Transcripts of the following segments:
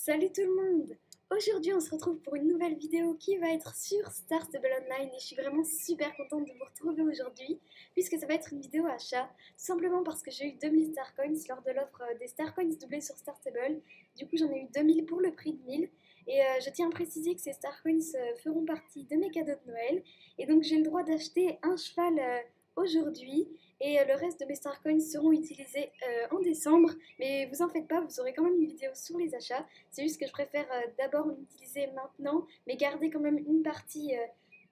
Salut tout le monde! Aujourd'hui on se retrouve pour une nouvelle vidéo qui va être sur Star Stable Online et je suis vraiment super contente de vous retrouver aujourd'hui puisque ça va être une vidéo achat, tout simplement parce que j'ai eu 2000 Star Coins lors de l'offre des Star Coins doublés sur Star Stable. Du coup j'en ai eu 2000 pour le prix de 1000 et je tiens à préciser que ces Star Coins feront partie de mes cadeaux de Noël et donc j'ai le droit d'acheter un cheval aujourd'hui et le reste de mes Star Coins seront utilisés en décembre. Mais vous en faites pas, vous aurez quand même une vidéo sur les achats. C'est juste que je préfère d'abord l'utiliser maintenant, mais garder quand même une partie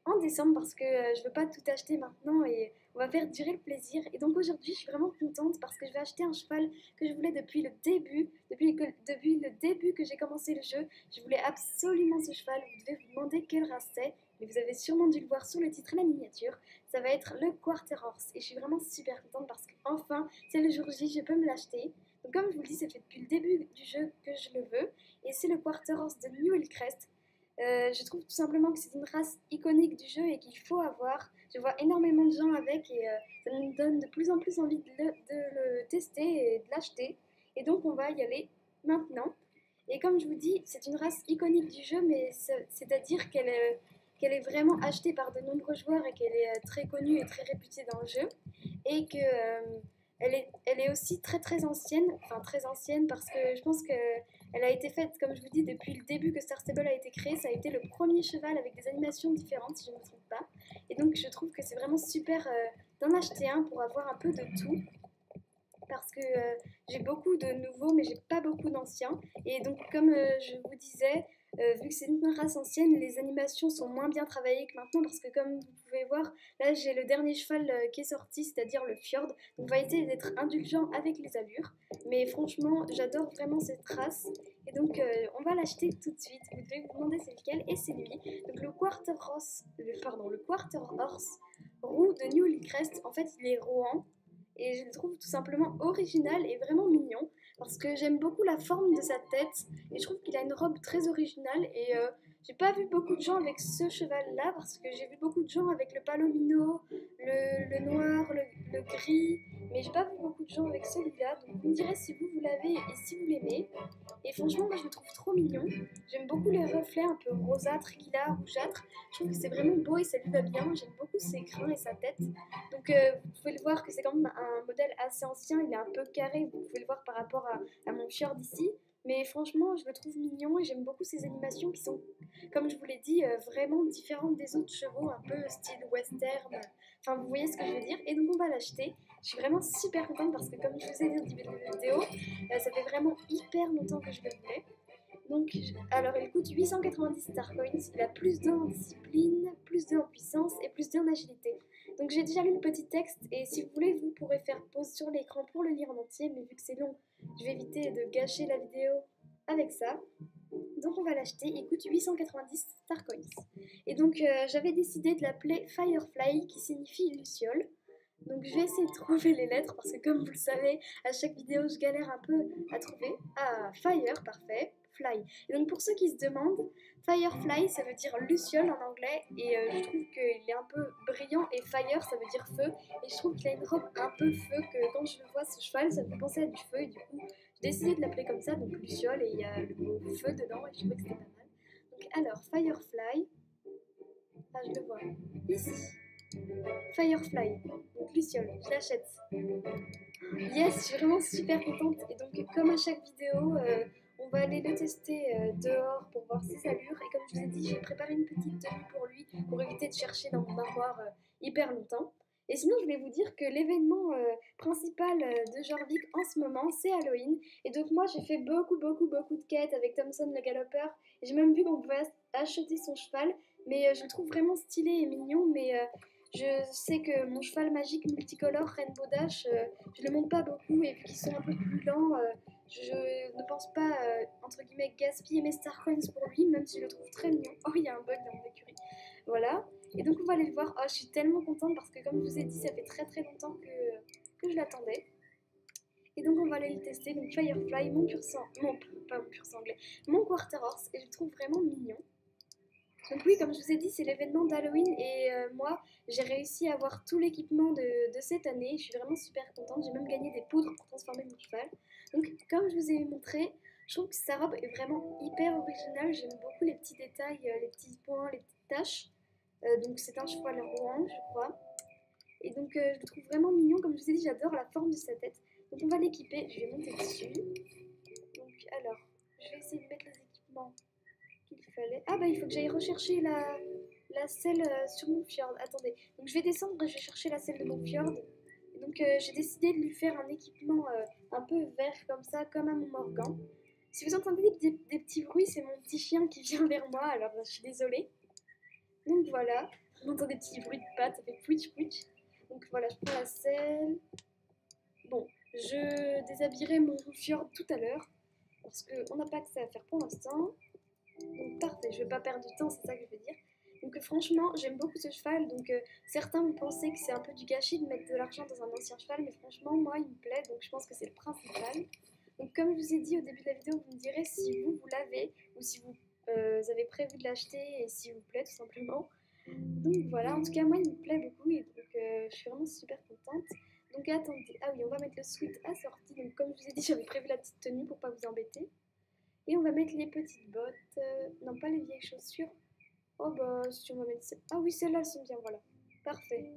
en décembre parce que je veux pas tout acheter maintenant et on va faire durer le plaisir. Et donc aujourd'hui, je suis vraiment contente parce que je vais acheter un cheval que je voulais depuis le début, depuis le début que j'ai commencé le jeu. Je voulais absolument ce cheval. Vous devez vous demander quelle race c'est, mais vous avez sûrement dû le voir sur le titre et la miniature. Ça va être le Quarter Horse et je suis vraiment super contente parce qu'enfin, c'est le jour J, je peux me l'acheter. Donc comme je vous le dis, ça fait depuis le début du jeu que je le veux et c'est le Quarter Horse de New Hillcrest. Je trouve tout simplement que c'est une race iconique du jeu et qu'il faut avoir. Je vois énormément de gens avec et ça me donne de plus en plus envie de le tester et de l'acheter. Et donc on va y aller maintenant. Et comme je vous dis, c'est une race iconique du jeu, mais c'est-à-dire qu'elle est vraiment achetée par de nombreux joueurs et qu'elle est très connue et très réputée dans le jeu. Et que elle est aussi très très ancienne, enfin très ancienne parce que je pense qu'elle a été faite, comme je vous dis, depuis le début que Star Stable a été créé. Ça a été le premier cheval avec des animations différentes, si je ne me trompe pas. Et donc je trouve que c'est vraiment super d'en acheter un pour avoir un peu de tout parce que j'ai beaucoup de nouveaux mais j'ai pas beaucoup d'anciens et donc comme je vous disais vu que c'est une race ancienne, les animations sont moins bien travaillées que maintenant parce que comme vous pouvez voir, là j'ai le dernier cheval qui est sorti, c'est-à-dire le Fjord. Donc on va essayer d'être indulgent avec les allures, mais franchement j'adore vraiment cette race et donc on va l'acheter tout de suite. Vous devez vous demander c'est lequel et c'est lui. Donc le Quarter Horse, le Quarter Horse roux de New Hillcrest, en fait il est rohan et je le trouve tout simplement original et vraiment mignon parce que j'aime beaucoup la forme de sa tête et je trouve qu'il a une robe très originale et j'ai pas vu beaucoup de gens avec ce cheval là parce que j'ai vu beaucoup de gens avec le palomino, le noir, le gris, mais j'ai pas vu beaucoup de gens avec celui-là. Donc vous me direz si vous l'avez et si vous l'aimez. Et franchement moi je le trouve trop mignon. J'aime beaucoup les reflets un peu rosâtres qu'il a, rougeâtres. Je trouve que c'est vraiment beau et ça lui va bien. J'aime beaucoup ses crins et sa tête. Donc vous pouvez le voir que c'est quand même un modèle assez ancien, il est un peu carré, vous pouvez le voir par rapport à mon fjord ici. Mais franchement, je le trouve mignon et j'aime beaucoup ces animations qui sont, comme je vous l'ai dit, vraiment différentes des autres chevaux, un peu style western. Enfin, vous voyez ce que je veux dire. Et donc on va l'acheter. Je suis vraiment super contente parce que comme je vous ai dit au début de la vidéo, ça fait vraiment hyper longtemps que je le voulais. Donc, alors il coûte 890 Star Coins, il a plus de en discipline, plus de en puissance et plus de en agilité. Donc j'ai déjà lu le petit texte et si vous voulez vous pourrez faire pause sur l'écran pour le lire en entier, mais vu que c'est long, je vais éviter de gâcher la vidéo avec ça. Donc on va l'acheter, il coûte 890 Star Coins. Et donc j'avais décidé de l'appeler Firefly qui signifie luciole. Donc je vais essayer de trouver les lettres parce que comme vous le savez, à chaque vidéo je galère un peu à trouver. Ah, Fire, parfait, Fly. Et donc pour ceux qui se demandent, Firefly ça veut dire luciole en anglais et je trouve qu'il est un peu brillant et Fire ça veut dire feu et je trouve qu'il a une robe un peu feu que quand je le vois ce cheval ça me fait penser à du feu et du coup j'ai décidé de l'appeler comme ça, donc luciole et il y a le mot feu dedans et je trouvais que c'était pas mal. Donc alors Firefly, ah je le vois, ici. Firefly, donc Luciole, je l'achète. Yes, je suis vraiment super contente. Et donc, comme à chaque vidéo, on va aller le tester dehors pour voir ses allures. Et comme je vous ai dit, j'ai préparé une petite tenue pour lui pour éviter de chercher dans mon armoire hyper longtemps. Et sinon, je voulais vous dire que l'événement principal de Jorvik en ce moment, c'est Halloween. Et donc, moi, j'ai fait beaucoup de quêtes avec Thompson le galopeur. Et j'ai même vu qu'on pouvait acheter son cheval. Mais je le trouve vraiment stylé et mignon. Mais je sais que mon cheval magique multicolore Rainbow Dash, je le monte pas beaucoup et vu qu'ils sont un peu plus lents, je ne pense pas, entre guillemets, gaspiller mes Star Coins pour lui, même si je le trouve très mignon. Oh, il y a un bug dans mon écurie. Voilà. Et donc on va aller le voir. Oh, je suis tellement contente parce que comme je vous ai dit, ça fait très longtemps que je l'attendais. Et donc on va aller le tester. Donc Firefly, pas mon pur sang anglais, mon Quarter Horse, et je le trouve vraiment mignon. Donc oui, comme je vous ai dit, c'est l'événement d'Halloween et moi, j'ai réussi à avoir tout l'équipement de cette année. Je suis vraiment super contente. J'ai même gagné des poudres pour transformer mon cheval. Donc comme je vous ai montré, Je trouve que sa robe est vraiment hyper originale. J'aime beaucoup les petits détails, les petits points, les petites taches. Donc c'est un cheval rouen, je crois. Et donc je le trouve vraiment mignon. Comme je vous ai dit, j'adore la forme de sa tête. Donc on va l'équiper. Je vais monter dessus. Donc alors, je vais essayer de mettre les équipements qu'il fallait. Ah bah il faut que j'aille rechercher la selle sur mon fjord. Attendez. Donc je vais descendre et je vais chercher la selle de mon fjord. Et donc j'ai décidé de lui faire un équipement un peu vert comme ça, comme à mon Morgan. Si vous entendez des petits bruits, c'est mon petit chien qui vient vers moi, alors je suis désolée. Donc voilà, on entend des petits bruits de pattes, ça fait pouitch pouitch. Donc voilà, je prends la selle. Bon, je déshabillerai mon fjord tout à l'heure, parce qu'on n'a pas que ça à faire pour l'instant. Donc parfait, je ne vais pas perdre du temps, c'est ça que je veux dire. Donc franchement, j'aime beaucoup ce cheval, donc certains vont penser que c'est un peu du gâchis de mettre de l'argent dans un ancien cheval, mais franchement, moi, il me plaît, donc je pense que c'est le principal. Donc comme je vous ai dit au début de la vidéo, vous me direz si vous l'avez, ou si vous avez prévu de l'acheter, et s'il vous plaît, tout simplement. Donc voilà, en tout cas, moi, il me plaît beaucoup, et donc je suis vraiment super contente. Donc attendez, ah oui, on va mettre le sweat assorti, donc comme je vous ai dit, j'avais prévu la petite tenue pour pas vous embêter. Et on va mettre les petites bottes, non pas les vieilles chaussures. Oh bah si on va mettre... Ah oui, celles-là, elles sont bien, voilà. Parfait.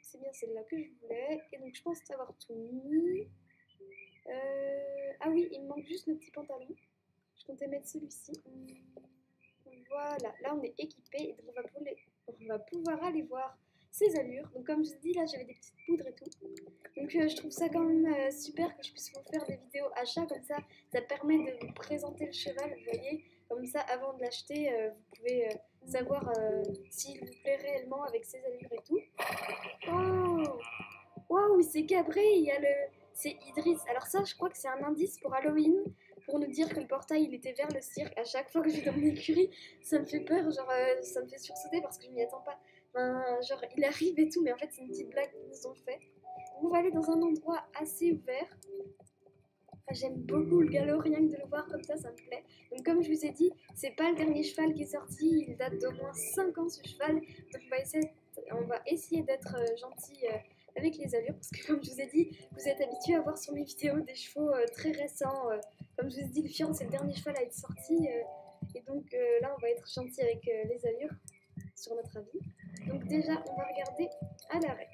C'est bien celle-là que je voulais. Et donc je pense avoir tout mis. Ah oui, il me manque juste le petit pantalon. Je comptais mettre celui-ci. Voilà, là on est équipé et donc on va pouvoir aller voir ses allures. Donc comme je vous dis, là j'avais des petites poudres et tout. Donc je trouve ça quand même super que je puisse vous faire des vidéos achat comme ça. Ça permet de vous présenter le cheval, vous voyez. Comme ça, avant de l'acheter, vous pouvez savoir s'il vous plaît réellement avec ses allures et tout. Oh, waouh, il s'est cabré, il y a c'est Idriss. Alors ça, je crois que c'est un indice pour Halloween, pour nous dire que le portail, il était vers le cirque. À chaque fois que je vais dans mon écurie, ça me fait peur, genre, ça me fait sursauter parce que je m'y attends pas. Enfin, genre, il arrive et tout, mais en fait, c'est une petite blague qu'ils nous ont fait. On va aller dans un endroit assez ouvert. Enfin, j'aime beaucoup le galop, rien que de le voir comme ça me plaît. Donc comme je vous ai dit, c'est pas le dernier cheval qui est sorti, il date d'au moins 5 ans ce cheval. Donc on va essayer d'être gentil avec les allures, parce que comme je vous ai dit, vous êtes habitués à voir sur mes vidéos des chevaux très récents. Comme je vous ai dit, le Fjord c'est le dernier cheval à être sorti. Et donc là on va être gentil avec les allures, sur notre avis. Donc déjà on va regarder à l'arrêt.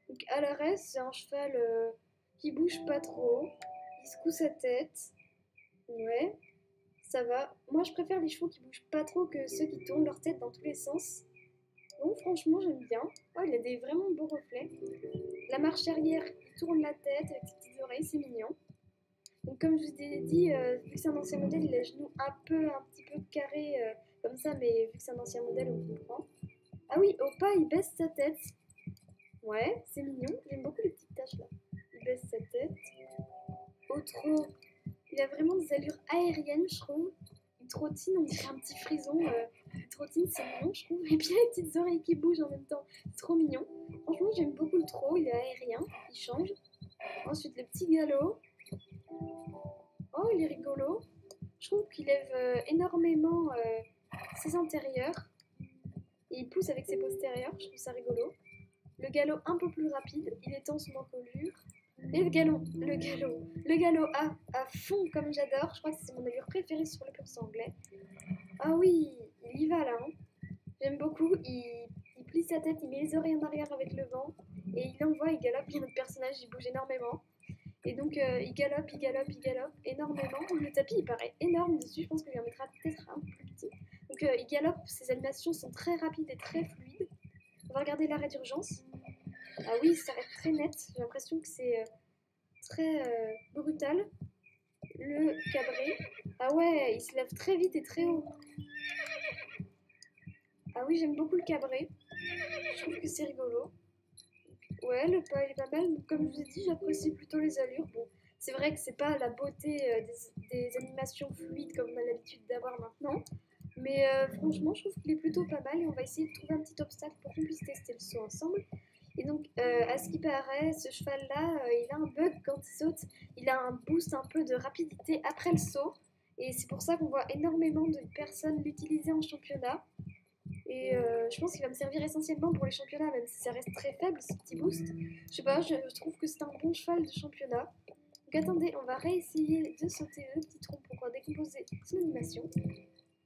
Donc à l'arrêt c'est un cheval qui bouge pas trop. Il secoue sa tête. Ouais, ça va. Moi, je préfère les chevaux qui bougent pas trop que ceux qui tournent leur tête dans tous les sens. Donc, franchement, j'aime bien. Oh, il a des vraiment beaux reflets. La marche arrière, il tourne la tête avec ses petites oreilles, c'est mignon. Donc, comme je vous ai dit, vu que c'est un ancien modèle, il a les genoux un petit peu carrés comme ça, mais vu que c'est un ancien modèle, on comprend. Ah oui, au pas, il baisse sa tête. Ouais, c'est mignon. J'aime beaucoup les petites taches là. Il baisse sa tête. Au trot, il a vraiment des allures aériennes, je trouve. Il trottine, on dirait un petit frison. Il trottine, c'est mignon, je trouve. Et puis il a les petites oreilles qui bougent en même temps. C'est trop mignon. Franchement, j'aime beaucoup le trot. Il est aérien, il change. Ensuite, le petit galop. Oh, il est rigolo. Je trouve qu'il lève énormément ses antérieurs. Et il pousse avec ses postérieurs. Je trouve ça rigolo. Le galop un peu plus rapide. Il étend son encolure. Et le galop à fond comme j'adore. Je crois que c'est mon allure préférée sur le pur sang anglais. Ah oui, il y va là. Hein. J'aime beaucoup. Il plie sa tête, il met les oreilles en arrière avec le vent. Et il envoie, il galope. Il y a notre personnage, il bouge énormément. Et donc il galope énormément. Le tapis il paraît énorme dessus. Je pense que je lui en mettrai peut-être un peu plus petit. Donc il galope, ses animations sont très rapides et très fluides. On va regarder l'arrêt d'urgence. Ah oui, ça s'arrête très net. J'ai l'impression que c'est très brutal. Le cabré. Ah ouais, il se lève très vite et très haut. Ah oui, j'aime beaucoup le cabré. Je trouve que c'est rigolo. Ouais, le pas il est pas mal. Comme je vous ai dit, j'apprécie plutôt les allures. Bon, c'est vrai que c'est pas la beauté des animations fluides comme on a l'habitude d'avoir maintenant. Mais franchement, je trouve qu'il est plutôt pas mal. Et on va essayer de trouver un petit obstacle pour qu'on puisse tester le saut ensemble. Et donc, à ce qui paraît, ce cheval-là, il a un bug quand il saute. Il a un boost un peu de rapidité après le saut. Et c'est pour ça qu'on voit énormément de personnes l'utiliser en championnat. Et je pense qu'il va me servir essentiellement pour les championnats, même si ça reste très faible, ce petit boost. Je sais pas, je trouve que c'est un bon cheval de championnat. Donc attendez, on va réessayer de sauter le petit tronc pour décomposer son animation.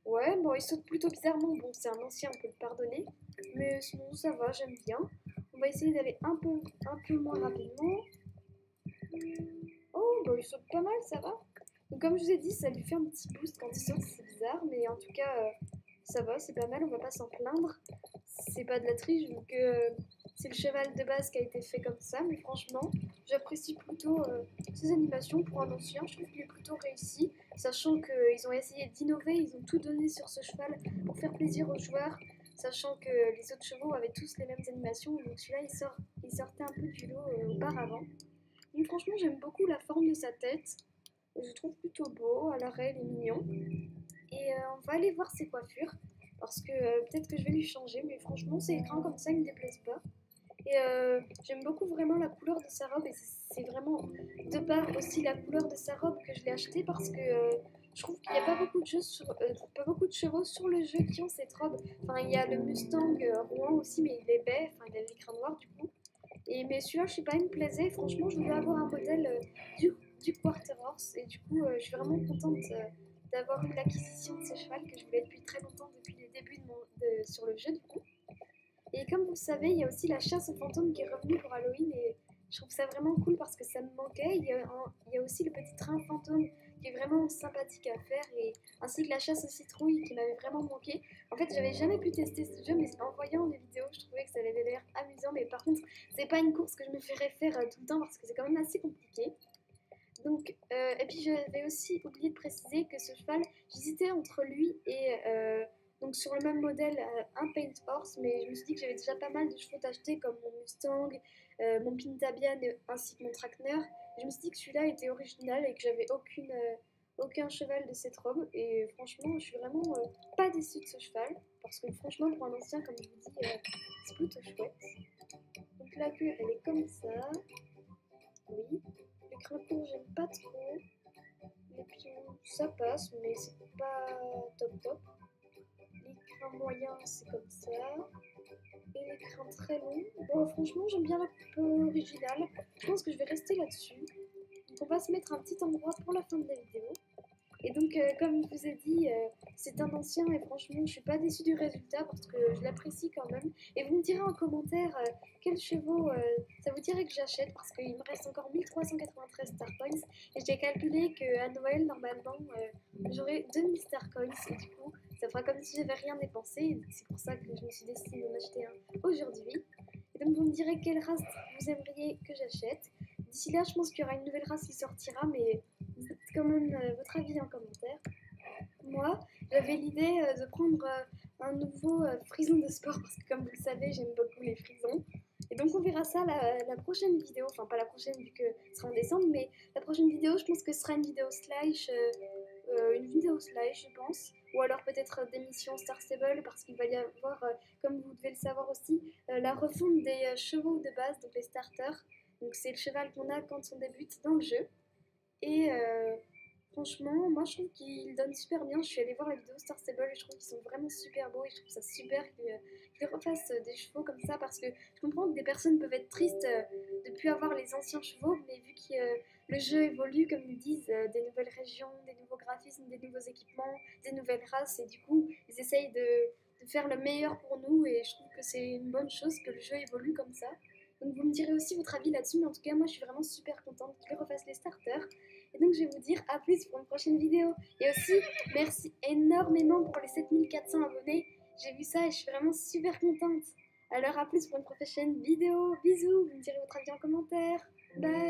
Ouais, bon, il saute plutôt bizarrement. Bon, c'est un ancien, on peut le pardonner. Mais sinon, ça va, j'aime bien. On va essayer d'aller un peu moins rapidement. Oh, bah, il saute pas mal, ça va. Donc, comme je vous ai dit, ça lui fait un petit boost quand il saute, c'est bizarre. Mais en tout cas, ça va, c'est pas mal, on va pas s'en plaindre. C'est pas de la triche, vu que c'est le cheval de base qui a été fait comme ça. Mais franchement, j'apprécie plutôt ces animations pour un ancien. Je trouve qu'il est plutôt réussi. Sachant qu'ils ont essayé d'innover, ils ont tout donné sur ce cheval pour faire plaisir aux joueurs. Sachant que les autres chevaux avaient tous les mêmes animations. Donc celui-là, il sortait un peu du lot auparavant. Donc franchement, j'aime beaucoup la forme de sa tête. Je le trouve plutôt beau, à l'arrêt, il est mignon. Et on va aller voir ses coiffures. Parce que peut-être que je vais lui changer. Mais franchement, ces écrins comme ça, ils me déplaisent pas. Et j'aime beaucoup vraiment la couleur de sa robe. Et c'est vraiment de par aussi la couleur de sa robe que je l'ai achetée. Parce que je trouve qu'il n'y a pas beaucoup de chevaux sur le jeu qui ont cette robe. Enfin, il y a le Mustang Rouen aussi, mais il est baie. Enfin, il a l'écran noir du coup. Mais celui-là, je sais pas, il me plaisait. Franchement, je voulais avoir un modèle du Quarter Horse. Et du coup, je suis vraiment contente d'avoir eu l'acquisition de ce cheval que je voulais depuis très longtemps, depuis les débuts sur le jeu du coup. Et comme vous le savez, il y a aussi la chasse aux fantômes qui est revenue pour Halloween. Et je trouve ça vraiment cool parce que ça me manquait. Il y a aussi le petit train fantôme qui est vraiment sympathique à faire. Et ainsi que la chasse aux citrouilles qui m'avait vraiment manqué. En fait, j'avais jamais pu tester ce jeu, mais en voyant les vidéos, je trouvais que ça avait l'air amusant. Mais par contre, c'est pas une course que je me ferais faire tout le temps parce que c'est quand même assez compliqué. Donc, et puis j'avais aussi oublié de préciser que ce cheval, j'hésitais entre lui et donc sur le même modèle un Paint Horse, mais je me suis dit que j'avais déjà pas mal de chevaux d'acheter comme mon Mustang, mon Pintabian ainsi que mon Trackner. Je me suis dit que celui-là était original et que j'avais aucun cheval de cette robe. Et franchement, je suis vraiment pas déçue de ce cheval parce que franchement, pour un ancien, comme je vous dis, c'est plutôt chouette. Donc la queue, elle est comme ça. Oui. Les crapauds, j'aime pas trop. Les pions, ça passe, mais c'est pas top. Les crins moyens, c'est comme ça. Et les crins très longs. Bon, franchement, j'aime bien la coupe originale. Je pense que je vais rester là-dessus. Donc, on va se mettre un petit endroit pour la fin de la vidéo. Et donc, comme je vous ai dit, c'est un ancien et franchement, je suis pas déçue du résultat parce que je l'apprécie quand même. Et vous me direz en commentaire quels chevaux ça vous dirait que j'achète parce qu'il me reste encore 1393 Star Coins. Et j'ai calculé qu'à Noël, normalement, j'aurai 2000 Star Coins. Et du coup, ça fera comme si j'avais rien dépensé. C'est pour ça que je me suis décidée d'en acheter un aujourd'hui. Et donc, vous me direz quelle race vous aimeriez que j'achète. D'ici là, je pense qu'il y aura une nouvelle race qui sortira, mais dites quand même votre avis en commentaire. Moi, j'avais l'idée de prendre un nouveau frison de sport, parce que comme vous le savez, j'aime beaucoup les frisons. Et donc on verra ça la prochaine vidéo, enfin pas la prochaine vu que ce sera en décembre, mais la prochaine vidéo, je pense que ce sera une vidéo slash, je pense. Ou alors peut-être des missions Star Stable, parce qu'il va y avoir, comme vous devez le savoir aussi, la refonte des chevaux de base, donc les starters. Donc c'est le cheval qu'on a quand on débute dans le jeu. Et franchement, moi je trouve qu'ils donnent super bien. Je suis allée voir la vidéo Star Stable et je trouve qu'ils sont vraiment super beaux. Et je trouve ça super qu'ils refassent des chevaux comme ça parce que je comprends que des personnes peuvent être tristes de ne plus avoir les anciens chevaux. Mais vu que le jeu évolue, comme ils disent, des nouvelles régions, des nouveaux graphismes, des nouveaux équipements, des nouvelles races. Et du coup, ils essayent de faire le meilleur pour nous. Et je trouve que c'est une bonne chose que le jeu évolue comme ça. Donc vous me direz aussi votre avis là-dessus, mais en tout cas moi je suis vraiment super contente qu'ils refassent les starters. Et donc je vais vous dire à plus pour une prochaine vidéo. Et aussi merci énormément pour les 7400 abonnés. J'ai vu ça et je suis vraiment super contente. Alors à plus pour une prochaine vidéo. Bisous, vous me direz votre avis en commentaire. Bye.